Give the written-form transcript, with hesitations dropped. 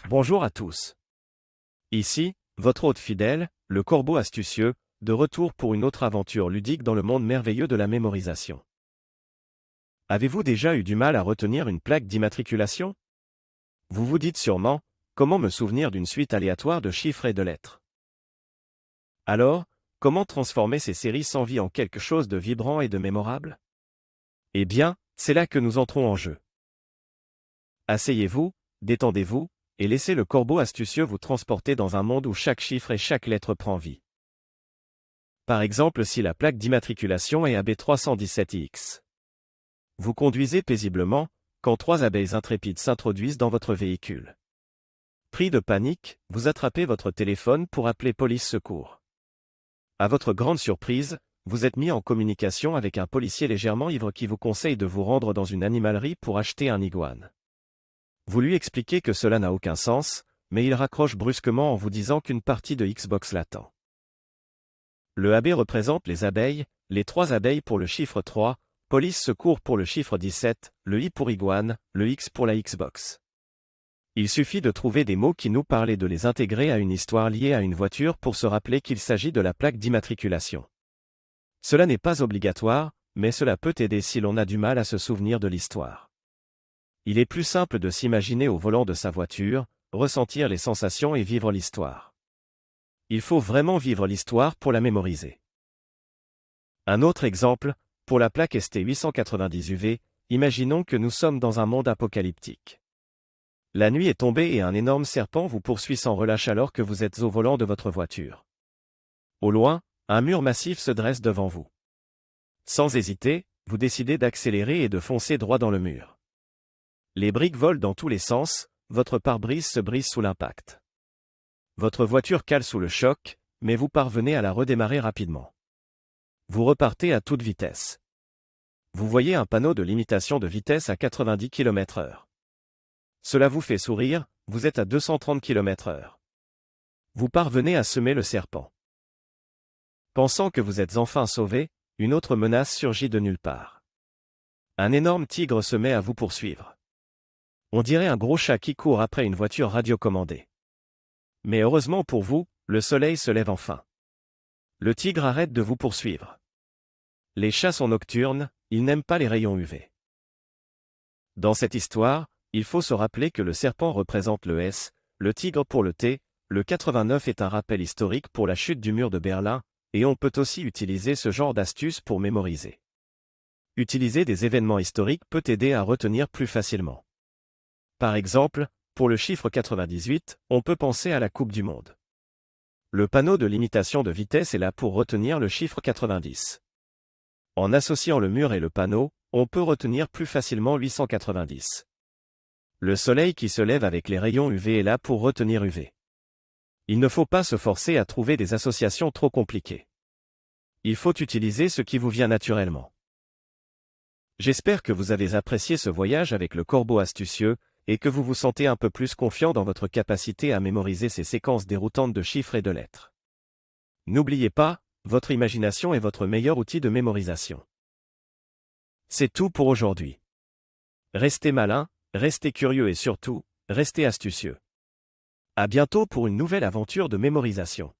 Bonjour à tous. Ici, votre hôte fidèle, le corbeau astucieux, de retour pour une autre aventure ludique dans le monde merveilleux de la mémorisation. Avez-vous déjà eu du mal à retenir une plaque d'immatriculation? Vous vous dites sûrement, comment me souvenir d'une suite aléatoire de chiffres et de lettres? Alors, comment transformer ces séries sans vie en quelque chose de vibrant et de mémorable? Eh bien, c'est là que nous entrons en jeu. Asseyez-vous, détendez-vous, et laissez le corbeau astucieux vous transporter dans un monde où chaque chiffre et chaque lettre prend vie. Par exemple si la plaque d'immatriculation est AB317X. Vous conduisez paisiblement, quand trois abeilles intrépides s'introduisent dans votre véhicule. Pris de panique, vous attrapez votre téléphone pour appeler police secours. À votre grande surprise, vous êtes mis en communication avec un policier légèrement ivre qui vous conseille de vous rendre dans une animalerie pour acheter un iguane. Vous lui expliquez que cela n'a aucun sens, mais il raccroche brusquement en vous disant qu'une partie de Xbox l'attend. Le AB représente les abeilles, les trois abeilles pour le chiffre 3, police secours pour le chiffre 17, le I pour iguane, le X pour la Xbox. Il suffit de trouver des mots qui nous parlent et de les intégrer à une histoire liée à une voiture pour se rappeler qu'il s'agit de la plaque d'immatriculation. Cela n'est pas obligatoire, mais cela peut aider si l'on a du mal à se souvenir de l'histoire. Il est plus simple de s'imaginer au volant de sa voiture, ressentir les sensations et vivre l'histoire. Il faut vraiment vivre l'histoire pour la mémoriser. Un autre exemple, pour la plaque ST890UV, imaginons que nous sommes dans un monde apocalyptique. La nuit est tombée et un énorme serpent vous poursuit sans relâche alors que vous êtes au volant de votre voiture. Au loin, un mur massif se dresse devant vous. Sans hésiter, vous décidez d'accélérer et de foncer droit dans le mur. Les briques volent dans tous les sens, votre pare-brise se brise sous l'impact. Votre voiture cale sous le choc, mais vous parvenez à la redémarrer rapidement. Vous repartez à toute vitesse. Vous voyez un panneau de limitation de vitesse à 90 km/h. Cela vous fait sourire, vous êtes à 230 km/h. Vous parvenez à semer le serpent. Pensant que vous êtes enfin sauvé, une autre menace surgit de nulle part. Un énorme tigre se met à vous poursuivre. On dirait un gros chat qui court après une voiture radiocommandée. Mais heureusement pour vous, le soleil se lève enfin. Le tigre arrête de vous poursuivre. Les chats sont nocturnes, ils n'aiment pas les rayons UV. Dans cette histoire, il faut se rappeler que le serpent représente le S, le tigre pour le T, le 89 est un rappel historique pour la chute du mur de Berlin, et on peut aussi utiliser ce genre d'astuce pour mémoriser. Utiliser des événements historiques peut aider à retenir plus facilement. Par exemple, pour le chiffre 98, on peut penser à la Coupe du Monde. Le panneau de limitation de vitesse est là pour retenir le chiffre 90. En associant le mur et le panneau, on peut retenir plus facilement 890. Le soleil qui se lève avec les rayons UV est là pour retenir UV. Il ne faut pas se forcer à trouver des associations trop compliquées. Il faut utiliser ce qui vous vient naturellement. J'espère que vous avez apprécié ce voyage avec le corbeau astucieux, et que vous vous sentez un peu plus confiant dans votre capacité à mémoriser ces séquences déroutantes de chiffres et de lettres. N'oubliez pas, votre imagination est votre meilleur outil de mémorisation. C'est tout pour aujourd'hui. Restez malin, restez curieux et surtout, restez astucieux. À bientôt pour une nouvelle aventure de mémorisation.